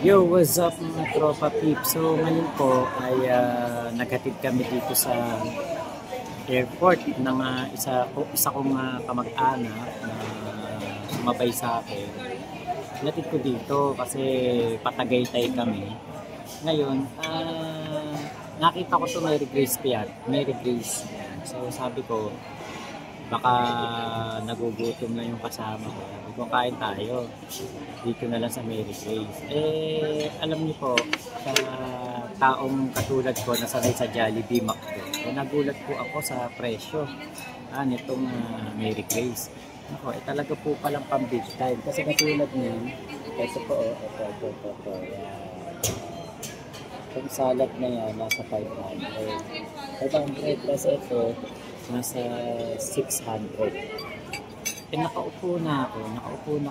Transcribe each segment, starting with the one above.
Yo, what's up mga tropa peeps? So ngayon po ay naghatid kami dito sa airport ng isa kong kamag-anak na sumabay sa akin. Natid ko dito kasi patagaytay kami. Ngayon, nakita ko to Mary Grace Piat. Mary Grace. So sabi ko, baka nagugutom na yung kasama ko. Sabi ko, kain tayo. Dito na lang sa Mary Grace. Alam niyo po, sa taong katulad ko na sanay sa Jollibee McDo, nagulat po ako sa presyo nitong Mary Grace. Ako, talaga po palang pang big time. Kasi katulad niyan, ito po, ito. Itong salad na yan, nasa 500. 500 plus ito, nasa 600. Nakaupo na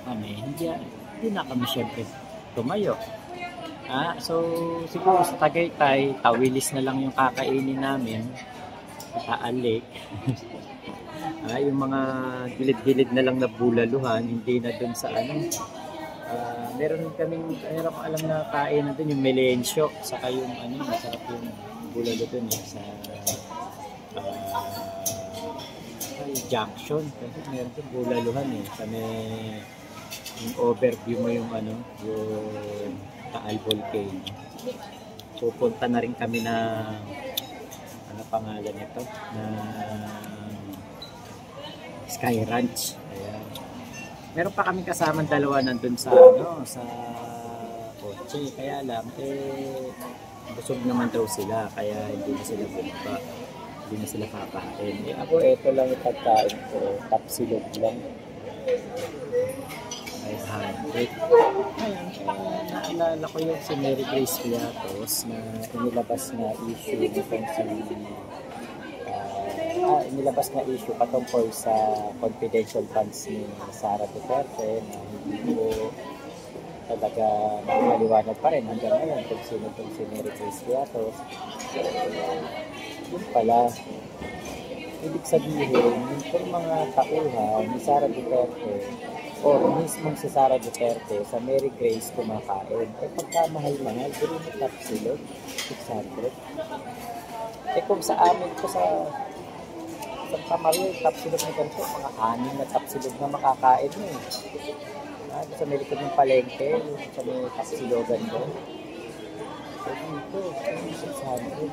kami. Hindi na kami syempre tumayo. So siguro sa Tagaytay, tawilis na lang yung kakainin namin. Taalik. Yung mga gilid-gilid na lang na bulaluhan, hindi na dun sa meron akong alam na kain na dun, yung melencio, saka yung masarap yung bulalo dun sa junction. Kasi meron yung bulaluhan sa yung overview mo yung yung Taal Volcano. Pupunta na rin kami na pangalan nito na Sky Ranch. Ayan. Meron pa kami kasamang dalawa nandun sa sa kotse, kaya lang busog naman daw sila, kaya hindi na sila bumaba. Hindi na sila kakain. Ako, ito lang yung pagkain ko. Tapsilog lang. 500. Ayan, naalala ko yung si Mary Grace Piatos na inilabas na issue nitong inilabas na issue patungkol sa confidential funds ni Sara Duterte na hindi ko talaga maliwanag pa rin hanggang ngayon kung sino itong si Mary Grace Piatos. Yun pala, ibig sabihin, yung mga tauhan ni Sara Duterte o mismong si Sara Duterte sa Mary Grace kumakain. Pagkamahal-mahal, gano'n yung tapsilog, 600. Kung sa amin ko sa Maria, tapsilog na ganito, mga 6 na tapsilog na makakain mo. Sa may likod ng palengke, sa may tapsilogan doon. So dito, 600.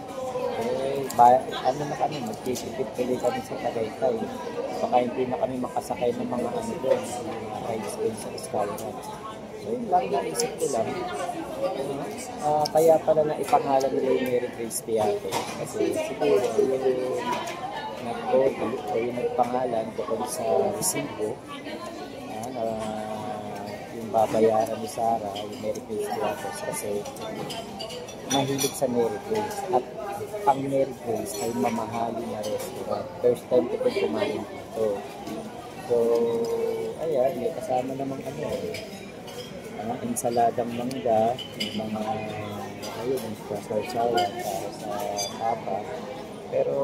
Na kami, magkikipit tuloy kami sa Tagaytay. Baka hindi na kami makasakay ng mga doon, mga rides doon sa Escalera. So yun lang, naisip ko lang. Kaya pala na ipangalan nila yung Mary Grace Piato. Kasi siguro yung nagpangalan doon sa resibo yung babayaran ni Sara, yung Mary Grace Piato, kasi mahilig sa Mary Grace. At ang Mary Grace ay mamahalin na restaurant. First time ko kumain dito. So, ayan, may kasama namang ensaladang mangga, mga yung sarsawan para sa papa. Pero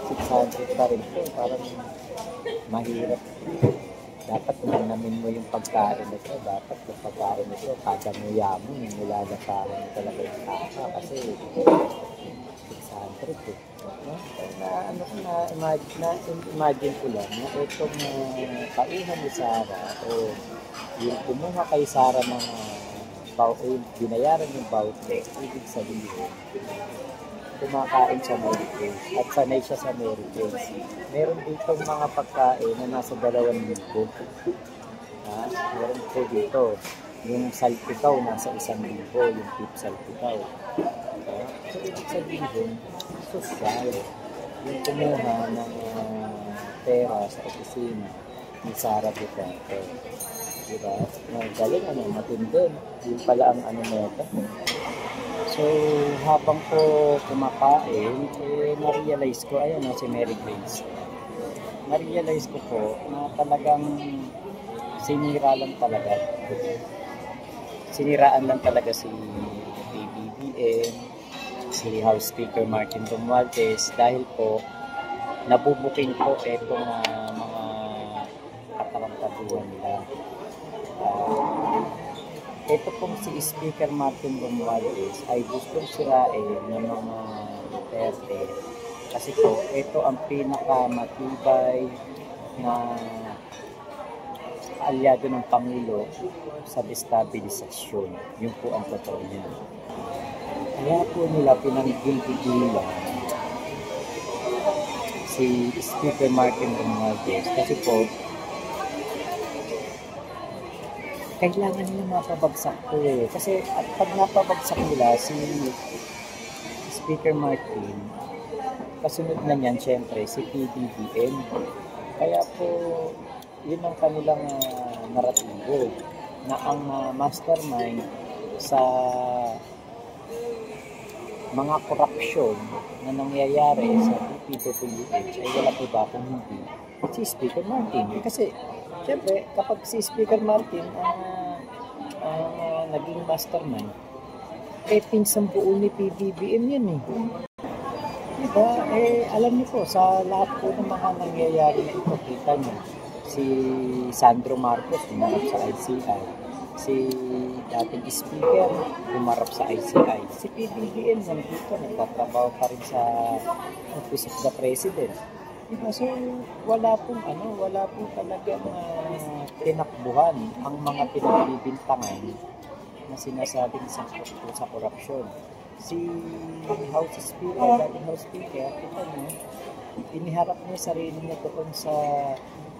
600 pa rin po, parang mahirap. Dapat namin mo yung pagkain nito. Dapat yung pagkain nito, kada nguya mo, nilalasahan mo talaga yung tapa. Kasi 600 na-imagine ko lang na itong tauhan ni Sara o yung kumuha kay Sara ng binayaran yung voucher, ibig sabihin kumakain siya Mary Grace at sanay siya sa Mary Grace. Meron dito mga pagkain na nasa 2,000. Meron po dito yung salpikaw nasa 1,000, yung beef salpikaw. So ibig sabihin social yung kumuha ng pera sa opisina ni Sara Duterte. Diba? Galing matindi. Yun pala ang nito. So, habang ko kumakain, na-realize ko, si Mary Grace. Na-realize ko po na talagang siniraan lang talaga si PBBM, si House Speaker Martin Romualdez, dahil po nabubuking po itong mga katarantatuan nila. ito pong si Speaker Martin Romualdez ay gustong sirain ng mga Duterte kasi po ito ang pinakamatibay na kaalyado ng Pangulo sa destabilisasyon. Yun po ang totoo niya. Kaya po nila pinanggilgilan si Speaker Martin Romualdez kasi po kailangan nila mapabagsak po eh. Kasi at pag napabagsak nila si Speaker Martin, kasunod na niyan syempre si PBBM. Kaya po yun ang kanilang naratibo na ang mastermind sa mga korupsyon na nangyayari sa DPWH ay wala po ba kung hindi si Speaker Martin. Kasi siyempre kapag si Speaker Martin naging mastermind, pinsang buo ni PBBM yan eh. Diba? Alam niyo po, sa lahat po ng mga nangyayari dito, kita niyo, si Sandro Marcos humarap sa ICI, si dating speaker humarap sa ICI, si PBBM nandito, nagtatrabaho pa rin sa Office of the President. Diba? So, wala pong talagang tinakbuhan ang mga pinagbibintangan na sinasabing sangkot po sa korupsyon. Si House Speaker, dating House Speaker, ito nyo, iniharap niya sarili niya doon sa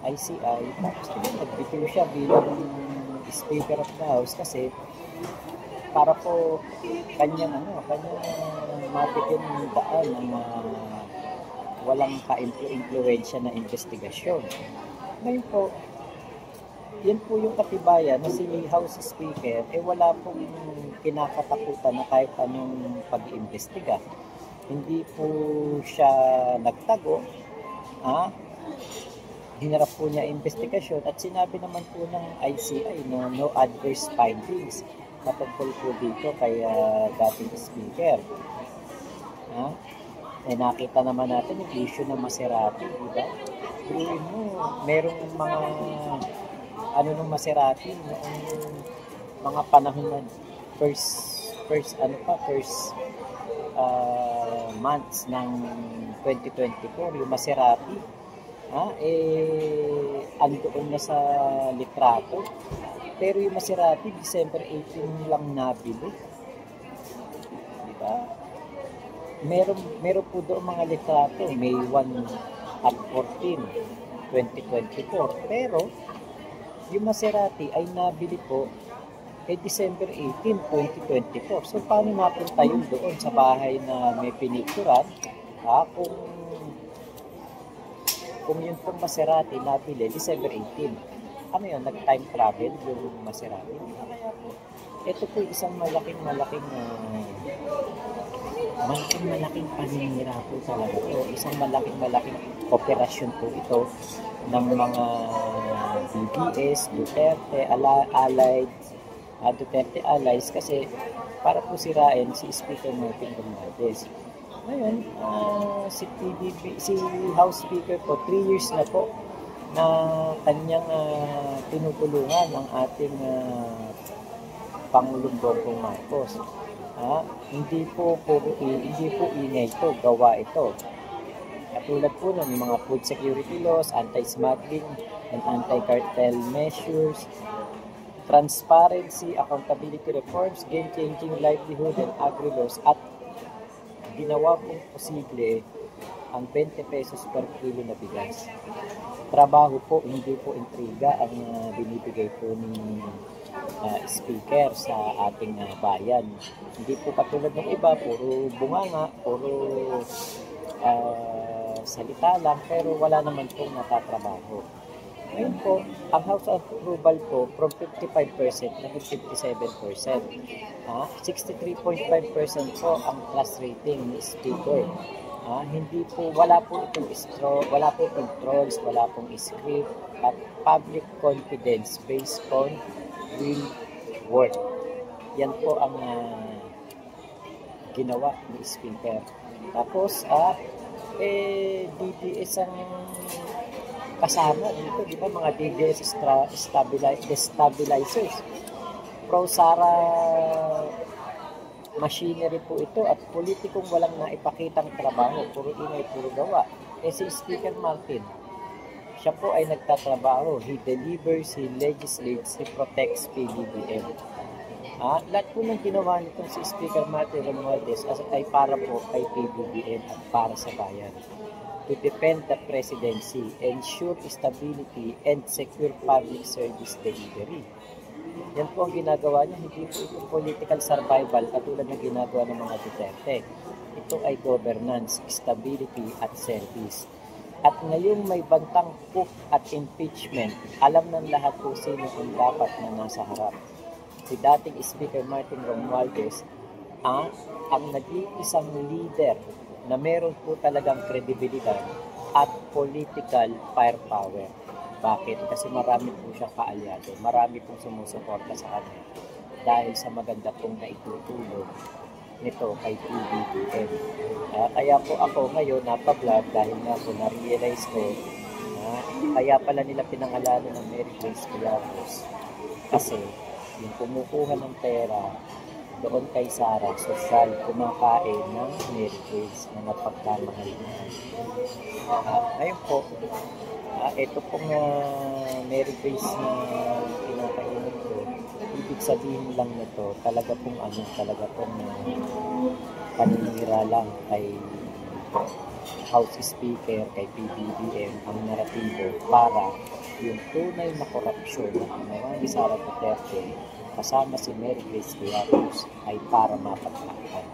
ICI, tapos nagbitiw siya bilang Speaker of the House kasi para po kanyang matikin daan ng walang ka-influensya na investigasyon. Ngayon po, yan po yung katibayan na si House Speaker wala pong kinakatakutan na kahit anong pag-iimbestiga. Hindi po siya nagtago, hinarap po niya investigasyon at sinabi naman po ng ICI no adverse findings patungkol po dito kay dating speaker. Nakita naman natin yung issue ng Maserati, di ba? Tuloy mo, merong mga nung Maserati noong mga panahon na first months ng 2024, yung Maserati andoon na sa litrato, pero yung Maserati December 18 lang nabili, di ba? Meron po doon mga litrato May 1 at 14 2024, pero yung Maserati ay nabili po December 18, 2024. So, paano napunta yun doon sa bahay na may pinicturan? Kung yun pong Maserati nabili December 18. Ano yun? Nag-time travel yung Maserati? Kaya po, ito po isang malaking paninira po talaga ito. Isang malaking operasyon po ito ng mga DBS, Duterte, Duterte allies kasi para po sirain si Speaker Martin Romualdez. Ngayon, si House Speaker po, 3 years na po na kanyang tinutulungan ang ating Pangulong Bongbong Marcos. Hindi po ingay ito, gawa ito. Katulad po ng mga food security laws, anti-smuggling and anti-cartel measures, transparency, accountability reforms, game-changing livelihood and agri-laws, at ginawa pong posible ang 20 pesos per kilo na bigas. Trabaho po, hindi po intriga ang binibigay po ni Speaker sa ating bayan. Hindi po katulad ng iba, puro bunganga, puro salita lang, pero wala naman pong natatrabaho. Ngayon po, ang House approval po from 55% naging 57%. 63.5% po ang trust rating ni Speaker. Hindi po, wala po itong trolls, wala pong script, at public confidence based on real work. Yan po ang ginawa ni Speaker. Tapos, DDS ang kasama dito, di ba? Mga DDS stabilizers. pro-Sara machinery po ito at politikong walang naipakitang trabaho, puro ingay, puro gawa. Si Speaker Martin, siya po ay nagtatrabaho. He delivers, he legislates, he protects PBBM. Lahat po ng ginawa nitong si Speaker Martin Romualdez ay para po kay PBBM at para sa bayan. To defend the presidency, ensure stability, and secure public service delivery. Yan po ang ginagawa niya, hindi po ito political survival katulad ng ginagawa ng mga Duterte. Ito ay governance, stability, at service. At ngayong may bantang coup at impeachment, alam ng lahat po sino ang dapat na nasa harap. Si dating Speaker Martin Romualdez ang nag-iisang leader na meron po talagang kredibilidad at political firepower. Bakit? Kasi marami po siyang kaalyado, marami pong sumusuporta sa kanya dahil sa maganda pong naitutulong nito kay PBBM. Kaya po ako ngayon napablog dahil nga po na-realize ko kaya pala nila pinangalanan ng Mary Grace Villalobos kasi yung kumukuha ng pera doon kay Sara, sosyal, kumakain ng Mary Grace na napagkamahal niya. Ngayon po, ito pong Mary Grace na pinakainin ko, ibig sabihin lang nito, talaga pong paninira lang kay House Speaker, kay PBBM ang naratibo para yung tunay na korupsyon na ginawa ni Sara Duterte kasama si Mary Grace Villalobos ay para mapaglakan.